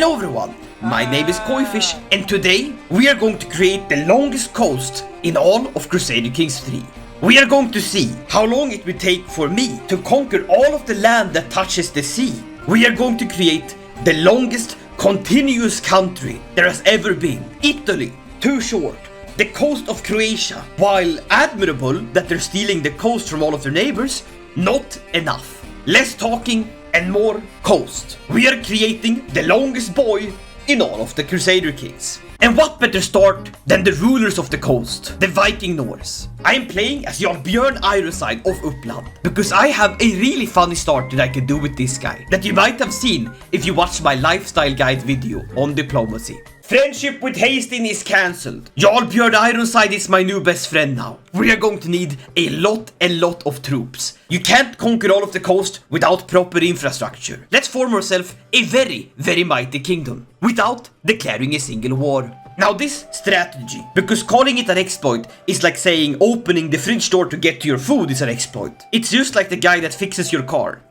Hello everyone, my name is Koifish and today we are going to create the longest coast in all of Crusader Kings III. We are going to see how long it will take for me to conquer all of the land that touches the sea. We are going to create the longest continuous country there has ever been. Italy, too short. The coast of Croatia, while admirable that they're stealing the coast from all of their neighbors, not enough. Less talking and more coast. We are creating the longest boy in all of the Crusader Kings. And what better start than the rulers of the coast, the Viking Norse. I am playing as Jarl Björn Ironside of Uppland, because I have a really funny start that I can do with this guy, that you might have seen if you watched my lifestyle guide video on diplomacy. Friendship with Hastings is cancelled. Jarl Björn Ironside is my new best friend now. We are going to need a lot of troops. You can't conquer all of the coast without proper infrastructure. Let's form ourselves a very mighty kingdom without declaring a single war. Now this strategy, because calling it an exploit is like saying opening the fridge door to get to your food is an exploit. It's just like the guy that fixes your car.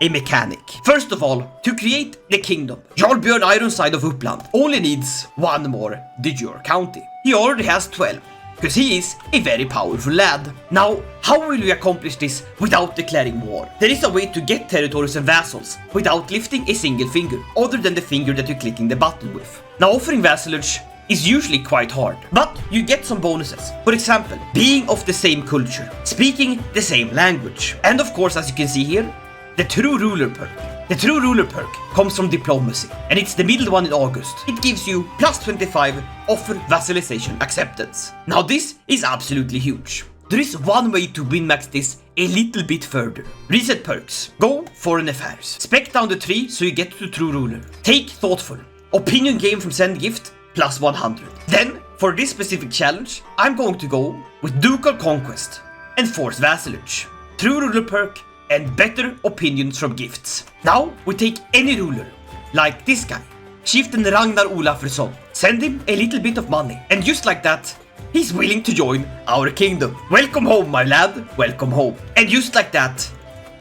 A mechanic. First of all, to create the kingdom, Jarl Björn Ironside of Uppland only needs one more de jure county. He already has 12, because he is a very powerful lad. Now, how will we accomplish this without declaring war? There is a way to get territories and vassals without lifting a single finger, other than the finger that you're clicking the button with. Now, offering vassalage is usually quite hard, but you get some bonuses. For example, being of the same culture, speaking the same language, and of course, as you can see here, the True Ruler perk. The True Ruler perk comes from diplomacy, and it's the middle one in August. It gives you plus 25 offer vassalization acceptance. Now this is absolutely huge. There is one way to min-max this a little bit further. Reset perks. Go Foreign Affairs. Spec down the tree so you get to True Ruler. Take Thoughtful. Opinion gain from Send Gift plus 100. Then, for this specific challenge, I'm going to go with Ducal Conquest and Force Vassalage. True Ruler perk and better opinions from gifts. Now we take any ruler, like this guy, Chieftain Ragnar Olafsson. Send him a little bit of money, and just like that, he's willing to join our kingdom. Welcome home, my lad, welcome home. And just like that,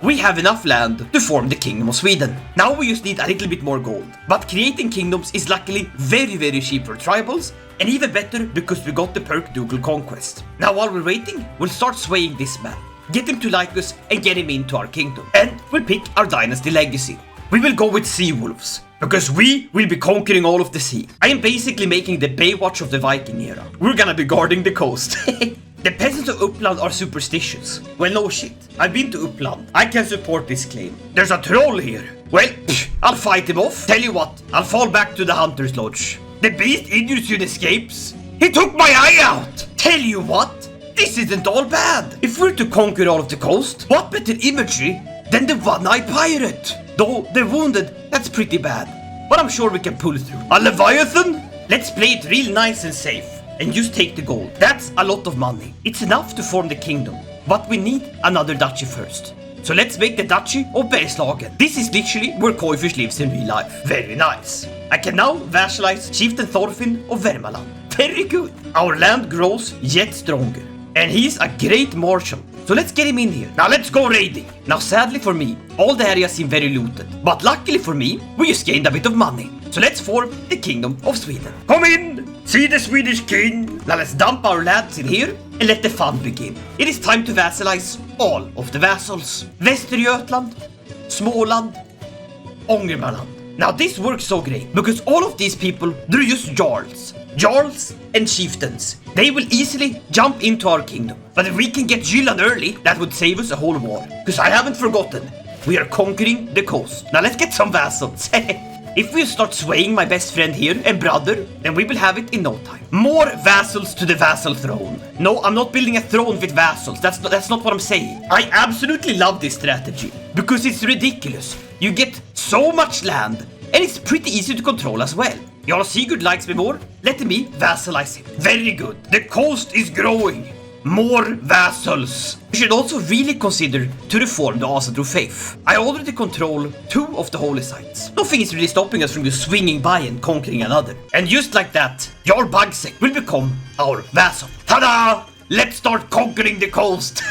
we have enough land to form the Kingdom of Sweden. Now we just need a little bit more gold. But creating kingdoms is luckily very cheap for tribals, and even better because we got the perk Ducal Conquest. Now while we're waiting, we'll start swaying this man. Get him to like us and get him into our kingdom. And we'll pick our dynasty legacy. We will go with Sea Wolves, because we will be conquering all of the sea. I am basically making the Baywatch of the Viking era. We're gonna be guarding the coast. The peasants of Uppland are superstitious. Well, no shit. I've been to Uppland. I can support this claim. There's a troll here. Well, I'll fight him off. Tell you what, I'll fall back to the hunter's lodge. The beast injures you and escapes. He took my eye out. Tell you what, this isn't all bad. If we're to conquer all of the coast, what better imagery than the one-eyed pirate? Though they're wounded, that's pretty bad. But I'm sure we can pull through. A Leviathan? Let's play it real nice and safe. And just take the gold. That's a lot of money. It's enough to form the kingdom. But we need another duchy first. So let's make the duchy of Bergslagen. This is literally where Koifish lives in real life. Very nice. I can now vassalize Chieftain Thorfinn of Värmland. Very good. Our land grows yet stronger. And he's a great marshal. So let's get him in here. Now let's go raiding. Now sadly for me, all the areas seem very looted. But luckily for me, we just gained a bit of money. So let's form the Kingdom of Sweden. Come in! See the Swedish king! Now let's dump our lads in here and let the fun begin. It is time to vassalize all of the vassals. Västergötland, Småland, Ångermanland. Now this works so great because all of these people, they're just jarls. Jarls and chieftains. They will easily jump into our kingdom. But if we can get Jylland early, that would save us a whole war. Because I haven't forgotten, we are conquering the coast. Now let's get some vassals. If we start swaying my best friend here and brother, then we will have it in no time. More vassals to the vassal throne. No, I'm not building a throne with vassals. That's not what I'm saying. I absolutely love this strategy because it's ridiculous. You get so much land and it's pretty easy to control as well. Jarl Sigurd likes me more. Let me vassalize him. Very good. The coast is growing. More vassals. We should also really consider to reform the Asatru faith. I already control 2 of the holy sites. Nothing is really stopping us from just swinging by and conquering another. And just like that, Jarl Bagsek will become our vassal. Ta-da! Let's start conquering the coast.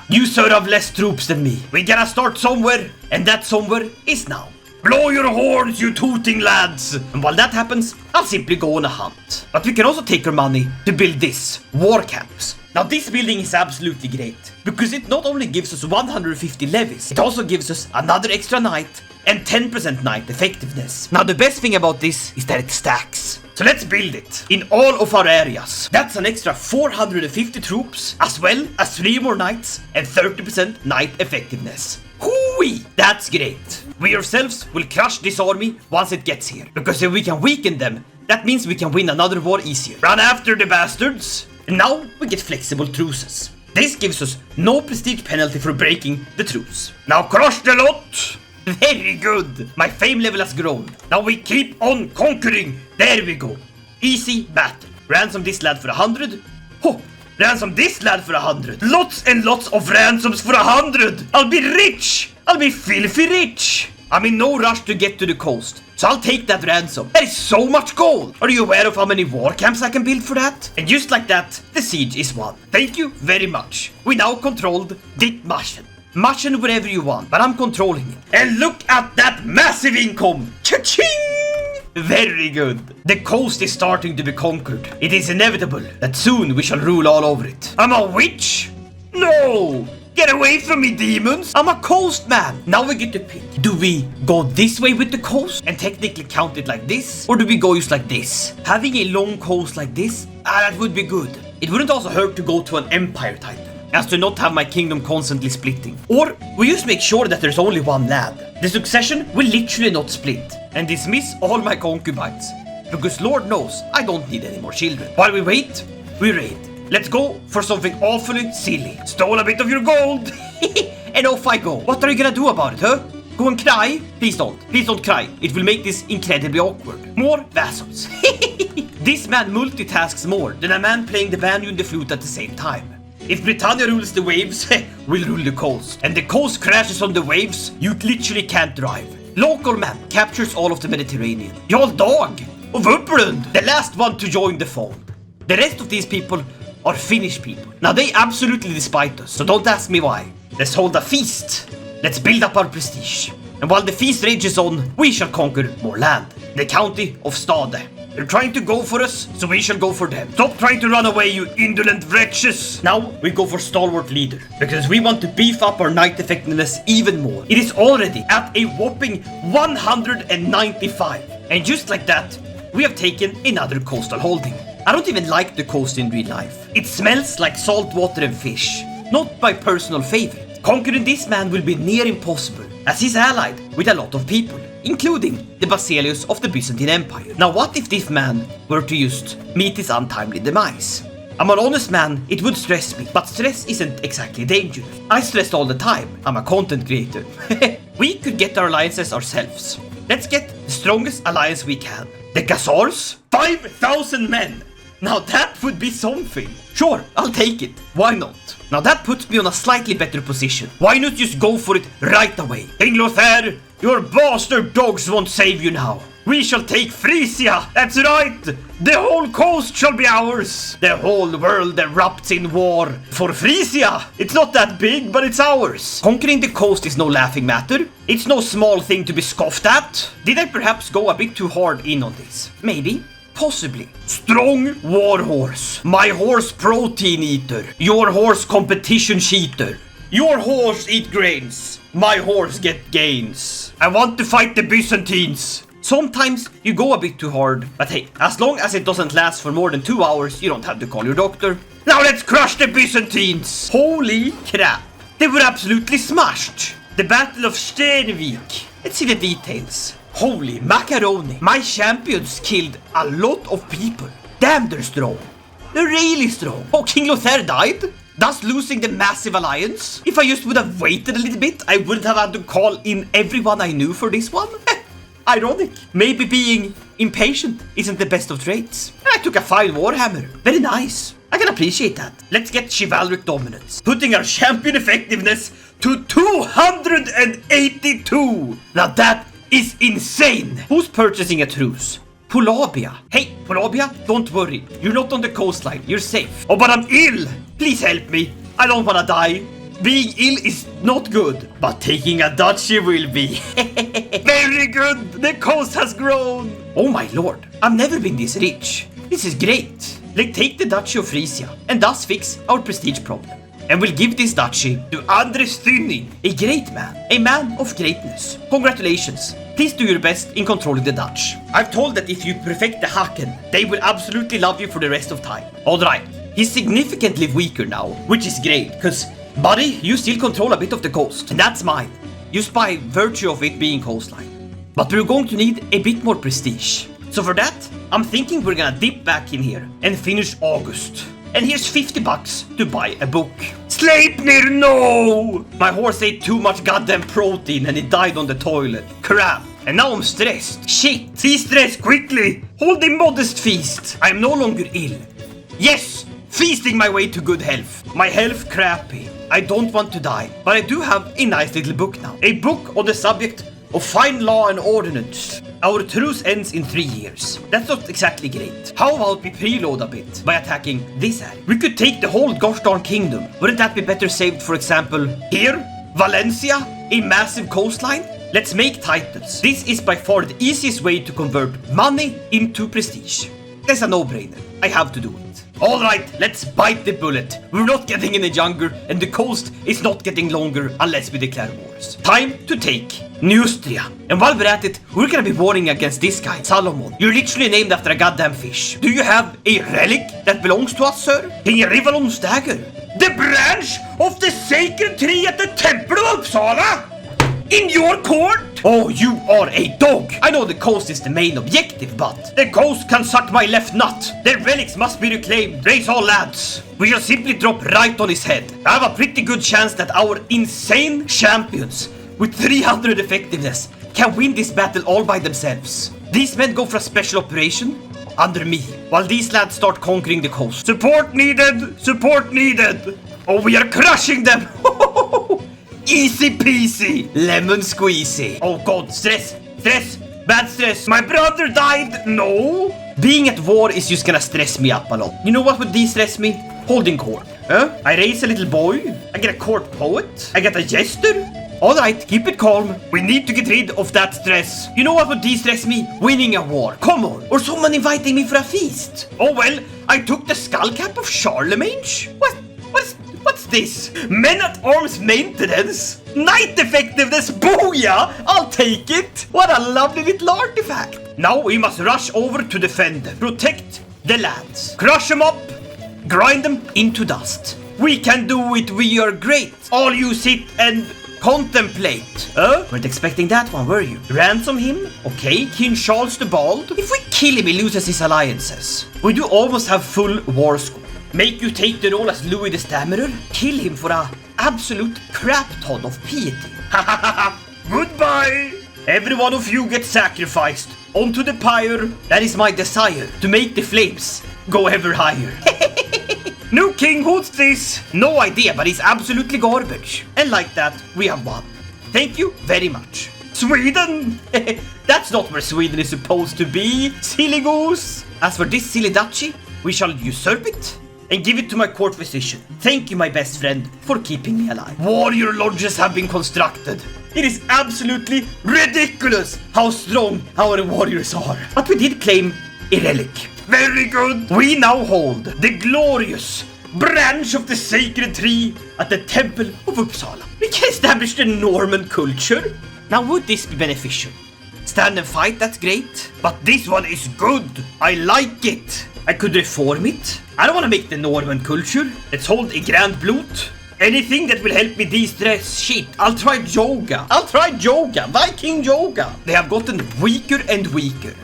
You sir have less troops than me. We gotta start somewhere, and that somewhere is now. Blow your horns, you tooting lads! And while that happens, I'll simply go on a hunt. But we can also take our money to build this, war camps. Now this building is absolutely great, because it not only gives us 150 levies, it also gives us another extra knight and 10% knight effectiveness. Now the best thing about this is that it stacks. So let's build it in all of our areas. That's an extra 450 troops, as well as 3 more knights and 30% knight effectiveness. Hooey! That's great. We ourselves will crush this army once it gets here, because if we can weaken them, that means we can win another war easier. Run after the bastards! And now we get flexible truces. This gives us no prestige penalty for breaking the truce. Now crush the lot! Very good! My fame level has grown. Now we keep on conquering. There we go. Easy battle. Ransom this lad for 100. Oh, ransom this lad for 100. Lots and lots of ransoms for 100. I'll be rich. I'll be filthy rich. I'm in no rush to get to the coast, so I'll take that ransom. That is so much gold. Are you aware of how many war camps I can build for that? And just like that, the siege is won. Thank you very much. We now controlled Dithmarschen. Marchen wherever you want, but I'm controlling it. And look at that massive income! Cha-ching! Very good. The coast is starting to be conquered. It is inevitable that soon we shall rule all over it. I'm a witch? No! Get away from me, demons! I'm a coast man! Now we get to pick. Do we go this way with the coast and technically count it like this? Or do we go just like this? Having a long coast like this, that would be good. It wouldn't also hurt to go to an empire title, as to not have my kingdom constantly splitting. Or we just make sure that there's only one lad. The succession will literally not split, and dismiss all my concubines, because Lord knows I don't need any more children. While we wait, we raid. Let's go for something awfully silly. Stole a bit of your gold! And off I go. What are you gonna do about it, huh? Go and cry? Please don't. Please don't cry. It will make this incredibly awkward. More vassals. This man multitasks more than a man playing the banjo and the flute at the same time. If Britannia rules the waves, we'll rule the coast. And the coast crashes on the waves, you literally can't drive. Local man captures all of the Mediterranean. Jarl Dag of Uppland, the last one to join the fold. The rest of these people are Finnish people. Now they absolutely despise us, so don't ask me why. Let's hold a feast. Let's build up our prestige. And while the feast rages on, we shall conquer more land. The county of Stade. They're trying to go for us, so we shall go for them. Stop trying to run away, you indolent wretches! Now we go for stalwart leader, because we want to beef up our knight effectiveness even more. It is already at a whopping 195. And just like that, we have taken another coastal holding. I don't even like the coast in real life. It smells like salt water and fish. Not my personal favorite. Conquering this man will be near impossible, as he's allied with a lot of people, including the Basileus of the Byzantine Empire. Now what if this man were to just meet his untimely demise? I'm an honest man, it would stress me, but stress isn't exactly dangerous. I stress all the time, I'm a content creator. We could get our alliances ourselves. Let's get the strongest alliance we can. The Khazars? 5,000 men! Now that would be something. Sure, I'll take it. Why not? Now that puts me on a slightly better position. Why not just go for it right away? King Lothair, your bastard dogs won't save you now. We shall take Francia. That's right. The whole coast shall be ours. The whole world erupts in war. For Francia, it's not that big, but it's ours. Conquering the coast is no laughing matter. It's no small thing to be scoffed at. Did I perhaps go a bit too hard in on this? Maybe. Possibly. Strong war horse. My horse protein eater. Your horse competition cheater. Your horse eat grains. My horse get gains. I want to fight the Byzantines. Sometimes you go a bit too hard, but hey, as long as it doesn't last for more than 2 hours, you don't have to call your doctor. Now let's crush the Byzantines. Holy crap. They were absolutely smashed. The Battle of Sternvik. Let's see the details. Holy macaroni. My champions killed a lot of people. Damn, they're strong. They're really strong. Oh, King Lothair died? Thus losing the massive alliance? If I just would have waited a little bit, I wouldn't have had to call in everyone I knew for this one. Ironic. Maybe being impatient isn't the best of traits. And I took a fine warhammer. Very nice. I can appreciate that. Let's get chivalric dominance. Putting our champion effectiveness to 282. Now that is insane. Who's purchasing a truce? Polabia. Hey, Polabia, don't worry. You're not on the coastline. You're safe. Oh, but I'm ill. Please help me. I don't want to die. Being ill is not good, but taking a duchy will be. Very good! The coast has grown! Oh my lord, I've never been this rich. This is great. Let's take the Duchy of Francia and thus fix our prestige problem. And we'll give this duchy to Andres Thynning, a great man, a man of greatness. Congratulations. Please do your best in controlling the Dutch. I've told that if you perfect the Haken, they will absolutely love you for the rest of time. Alright, he's significantly weaker now, which is great, because, buddy, you still control a bit of the coast, and that's mine, just by virtue of it being coastline. But we're going to need a bit more prestige. So for that, I'm thinking we're gonna dip back in here and finish August. And here's $50 to buy a book. Sleipnir, no! My horse ate too much goddamn protein and it died on the toilet. Crap. And now I'm stressed. Shit. De-stress quickly. Hold a modest feast. I'm no longer ill. Yes! Feasting my way to good health. My health crappy. I don't want to die. But I do have a nice little book now. A book on the subject of fine law and ordinance. Our truce ends in 3 years. That's not exactly great. How about we preload a bit by attacking this area? We could take the whole gosh darn kingdom. Wouldn't that be better saved, for example, here? Valencia? A massive coastline? Let's make titles. This is by far the easiest way to convert money into prestige. That's a no-brainer. I have to do it. Alright, let's bite the bullet. We're not getting any younger, and the coast is not getting longer unless we declare wars. Time to take Neustria. And while we're at it, we're gonna be warring against this guy, Salomon. You're literally named after a goddamn fish. Do you have a relic that belongs to us, sir? King Rivalon's dagger. The branch of the sacred tree at the Temple of Uppsala? In your court? Oh, you are a dog. I know the coast is the main objective, but the coast can suck my left nut. Their relics must be reclaimed. Raise all lads. We shall simply drop right on his head. I have a pretty good chance that our insane champions with 300 effectiveness can win this battle all by themselves. These men go for a special operation under me, while these lads start conquering the coast. Support needed! Support needed! Oh, we are crushing them! Easy peasy, lemon squeezy. Oh god, stress, bad stress. My brother died, no. Being at war is just gonna stress me up a lot. You know what would de-stress me? Holding court. I raise a little boy, I get a court poet, I get a jester. Alright, keep it calm. We need to get rid of that stress. You know what would de-stress me? Winning a war, come on. Or someone inviting me for a feast. Oh well, I took the skull cap of Charlemagne. What's this? Men-at-arms maintenance? Night effectiveness, booyah! I'll take it! What a lovely little artifact! Now we must rush over to defend them. Protect the lads. Crush them up. Grind them into dust. We can do it, we are great. All you sit and contemplate. Weren't expecting that one, were you? Ransom him? Okay, King Charles the Bald. If we kill him, he loses his alliances. We do almost have full war score. Make you take the role as Louis the Stammerer? Kill him for a absolute crap ton of piety. Goodbye! Every one of you gets sacrificed onto the pyre. That is my desire, to make the flames go ever higher. New king, who's this? No idea, but he's absolutely garbage. And like that, we have won. Thank you very much. Sweden! That's not where Sweden is supposed to be, silly goose. As for this silly duchy, we shall usurp it and give it to my court physician. Thank you, my best friend, for keeping me alive. Warrior lodges have been constructed. It is absolutely ridiculous how strong our warriors are. But we did claim a relic. Very good. We now hold the glorious branch of the sacred tree at the Temple of Uppsala. We can establish the Norman culture. Now, would this be beneficial? Stand and fight, that's great. But this one is good. I like it. I could reform it. I don't want to make the Norman culture. Let's hold a grand bloot. Anything that will help me de-stress. Shit, I'll try yoga. Viking yoga. They have gotten weaker and weaker.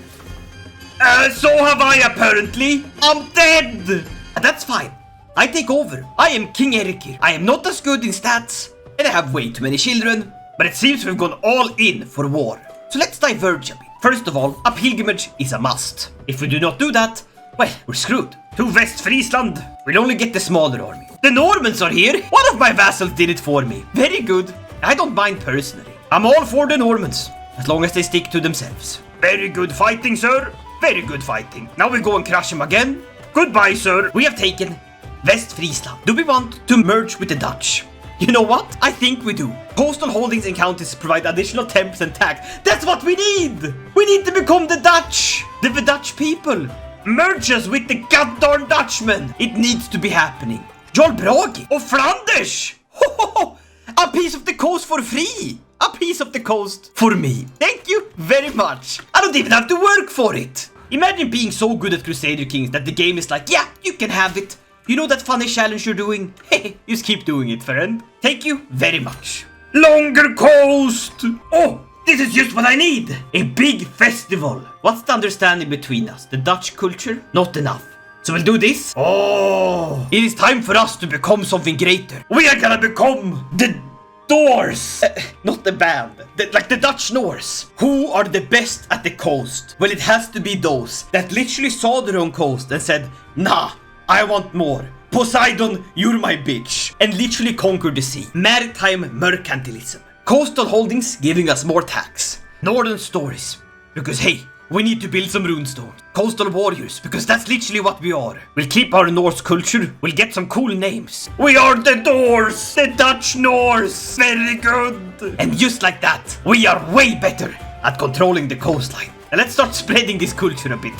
So have I, apparently. I'm dead. That's fine. I take over. I am King Erikir. I am not as good in stats, and I have way too many children. But it seems we've gone all in for war. So let's diverge a bit. First of all, a pilgrimage is a must. If we do not do that, well, we're screwed. To West Friesland, we'll only get the smaller army. The Normans are here. One of my vassals did it for me. Very good. I don't mind personally. I'm all for the Normans, as long as they stick to themselves. Very good fighting, sir. Very good fighting. Now we go and crush him again. Goodbye, sir. We have taken West Friesland. Do we want to merge with the Dutch? You know what? I think we do. Coastal holdings and counties provide additional 10% tax. That's what we need! We need to become the Dutch! The Dutch people! Merge us with the goddamn Dutchmen! It needs to be happening. Jarl Björn of Flanders! Ho, ho, ho. A piece of the coast for free! A piece of the coast for me. Thank you very much. I don't even have to work for it. Imagine being so good at Crusader Kings that the game is like, yeah, you can have it. You know that funny challenge you're doing? Hey, just keep doing it, friend. Thank you very much. Longer coast! Oh, this is just what I need. A big festival. What's the understanding between us? The Dutch culture? Not enough. So we'll do this. Oh, it is time for us to become something greater. We are gonna become the Dorse. Not the band. Like the Dutch Norse. Who are the best at the coast? Well, it has to be those that literally saw their own coast and said, nah, I want more. Poseidon, you're my bitch. And literally conquered the sea. Maritime mercantilism. Coastal holdings giving us more tax. Northern stories. Because hey, we need to build some runestones. Coastal warriors, because that's literally what we are. We'll keep our Norse culture. We'll get some cool names. We are the Dorse, the Dutch Norse. Very good. And just like that, we are way better at controlling the coastline. And let's start spreading this culture a bit.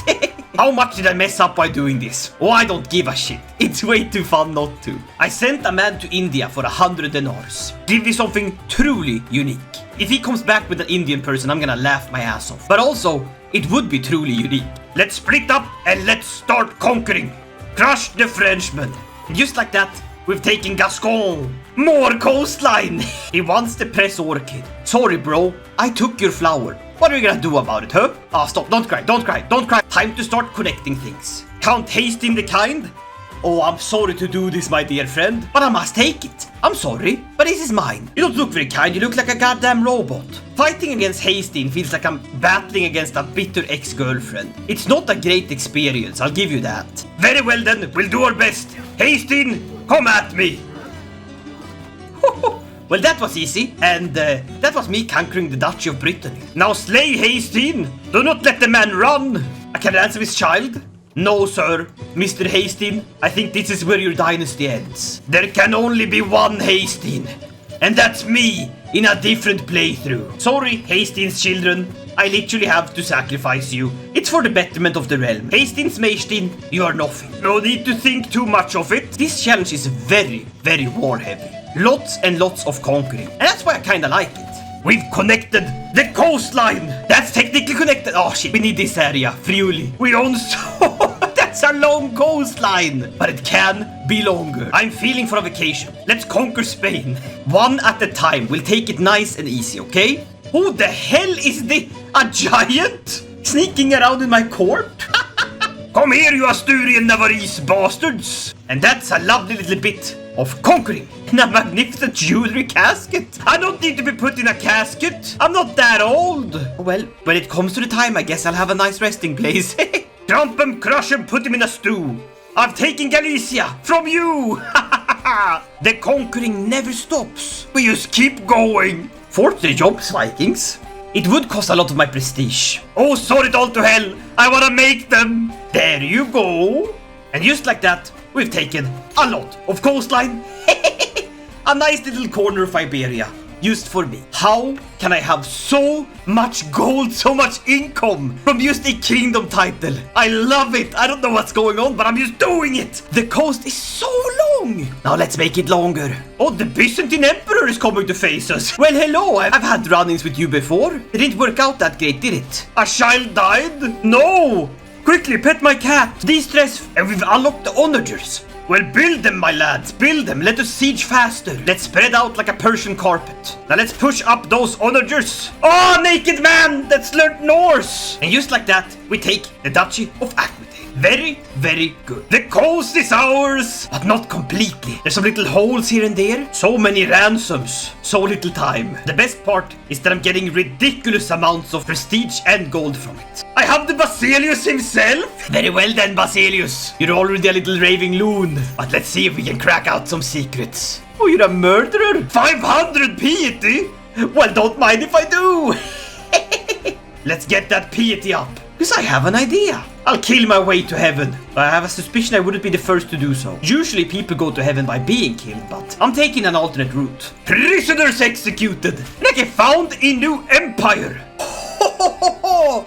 How much did I mess up by doing this? Oh, I don't give a shit. It's way too fun not to. I sent a man to India for 100 dinars. Give me something truly unique. If he comes back with an Indian person, I'm gonna laugh my ass off. But also, it would be truly unique. Let's split up and let's start conquering. Crush the Frenchmen. And just like that, we've taken Gascon. More coastline. He wants the press orchid. Sorry, bro. I took your flower. What are we gonna do about it, huh? Ah, stop. Don't cry. Don't cry. Don't cry. Time to start connecting things. Count Hasting the kind. Oh, I'm sorry to do this, my dear friend, but I must take it. I'm sorry, but this is mine. You don't look very kind, you look like a goddamn robot. Fighting against Hasting feels like I'm battling against a bitter ex-girlfriend. It's not a great experience, I'll give you that. Very well then, we'll do our best. Hasting, come at me. Well, that was easy, and that was me conquering the Duchy of Brittany. Now slay Hasting, do not let the man run. I can answer his child. No, sir. Mr. Hasting, I think this is where your dynasty ends. There can only be one Hasting, and that's me in a different playthrough. Sorry, Hasting's children. I literally have to sacrifice you. It's for the betterment of the realm. Hasting's Majestic, you are nothing. No need to think too much of it. This challenge is very, very war heavy. Lots and lots of conquering, and that's why I kinda like it. We've connected the coastline. That's technically connected. Oh shit, we need this area. Friuli. We own so... That's a long coastline. But it can be longer. I'm feeling for a vacation. Let's conquer Spain. One at a time. We'll take it nice and easy, okay? Who the hell is the... A giant? Sneaking around in my court? Come here, you Asturian Navarrese bastards. And that's a lovely little bit of conquering. In a magnificent jewelry casket. I don't need to be put in a casket. I'm not that old. Well, when it comes to the time, I guess I'll have a nice resting place. Trump him, crush him, put him in a stew. I've taken Galicia from you. The conquering never stops. We just keep going. Fortune jobs, Vikings. It would cost a lot of my prestige. Oh, sort it all to hell. I wanna make them. There you go. And just like that, we've taken a lot of coastline. A nice little corner of Iberia, just for me. How can I have so much gold, so much income from just a kingdom title? I love it. I don't know what's going on, but I'm just doing it. The coast is so long. Now let's make it longer. Oh, the Byzantine Emperor is coming to face us. Well, hello. I've had run-ins with you before. It didn't work out that great, did it? A child died? No. Quickly, pet my cat. De-stress, and we've unlocked the onagers. Well, build them, my lads, build them. Let us siege faster. Let's spread out like a Persian carpet. Now let's push up those onagers. Oh, naked man, that's learned Norse. And just like that, we take the Duchy of Aquitaine. Very, very good. The coast is ours, but not completely. There's some little holes here and there. So many ransoms, so little time. The best part is that I'm getting ridiculous amounts of prestige and gold from it. I have the Basilius himself. Very well then, Basilius. You're already a little raving loon. But let's see if we can crack out some secrets. Oh, you're a murderer? 500 piety? Well, don't mind if I do. Let's get that piety up. Because I have an idea. I'll kill my way to heaven. I have a suspicion I wouldn't be the first to do so. Usually people go to heaven by being killed, but I'm taking an alternate route. Prisoners executed. Like I found a new empire.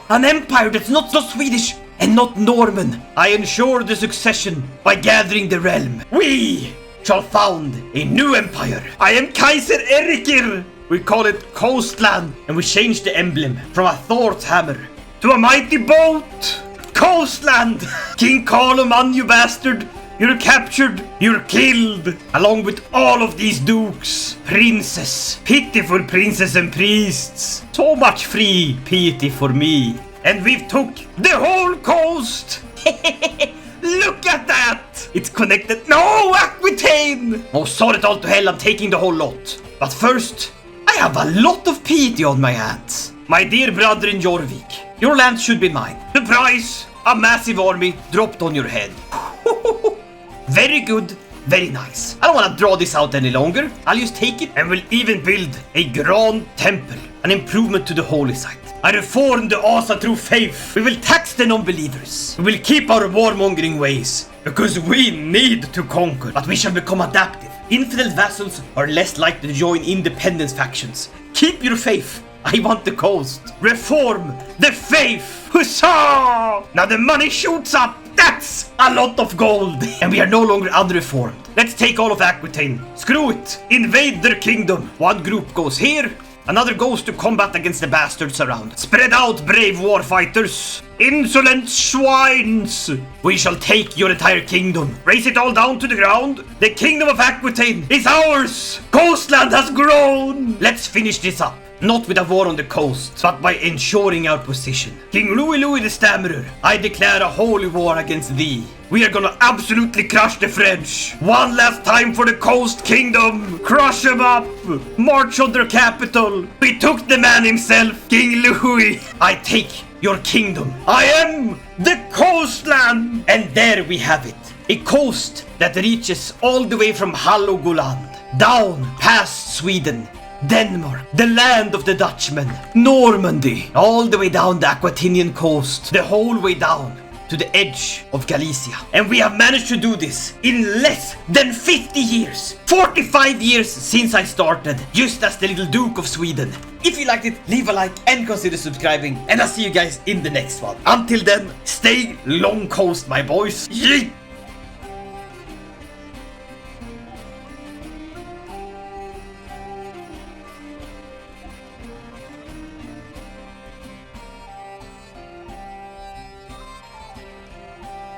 An empire that's not Swedish and not Norman. I ensure the succession by gathering the realm. We shall found a new empire. I am Kaiser Erikir. We call it coastland, and we change the emblem from a Thor's hammer to a mighty boat. Coastland. King Carloman, you bastard. You're captured. You're killed. Along with all of these dukes. Princes. Pitiful princes and priests. So much free piety for me. And we've took the whole coast. Look at that. It's connected. No, Aquitaine. Oh, sod it all to hell. I'm taking the whole lot. But first, I have a lot of piety on my hands. My dear brother in Jorvik, your land should be mine. The price, a massive army dropped on your head. Very good, very nice. I don't want to draw this out any longer. I'll just take it and we'll even build a grand temple, an improvement to the holy site. I reform the Asatru faith. We will tax the non-believers. We will keep our warmongering ways, because we need to conquer. But we shall become adaptive. Infidel vassals are less likely to join independence factions. Keep your faith. I want the coast. Reform the faith. Huzzah! Now the money shoots up. That's a lot of gold. And we are no longer unreformed. Let's take all of Aquitaine. Screw it. Invade their kingdom. One group goes here. Another goes to combat against the bastards around. Spread out, brave warfighters. Insolent swines. We shall take your entire kingdom. Raise it all down to the ground. The kingdom of Aquitaine is ours. Coastland has grown. Let's finish this up. Not with a war on the coast, but by ensuring our position. King Louis the Stammerer, I declare a holy war against thee. We are gonna absolutely crush the French. One last time for the coast kingdom. Crush them up. March on their capital. We took the man himself, King Louis. I take your kingdom. I am the coastland. And there we have it. A coast that reaches all the way from Hålogaland, down past Sweden, Denmark, the land of the Dutchmen, Normandy, all the way down the Aquitanian coast, the whole way down to the edge of Galicia. And we have managed to do this in less than 50 years. 45 years since I started, just as the little Duke of Sweden. If you liked it, leave a like and consider subscribing. And I'll see you guys in the next one. Until then, stay long coast, my boys. Yeet!